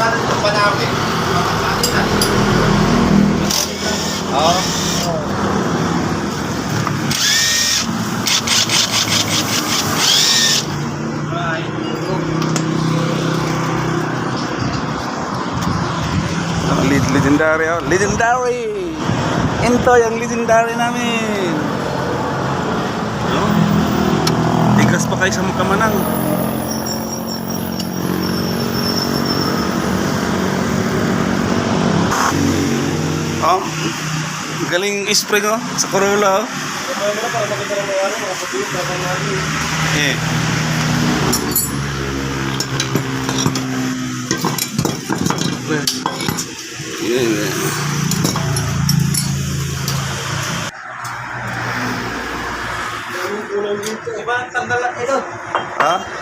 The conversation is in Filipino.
pangalan ng Banawe. Oo. Legendary, oh. Legendary! Ito yung legendary namin. No? Tigas pa kayo sa magkamanang. Oh, galing spray ko sa Corolla, oh. Eh. Yeah. Iba, tanggal ito. Ha?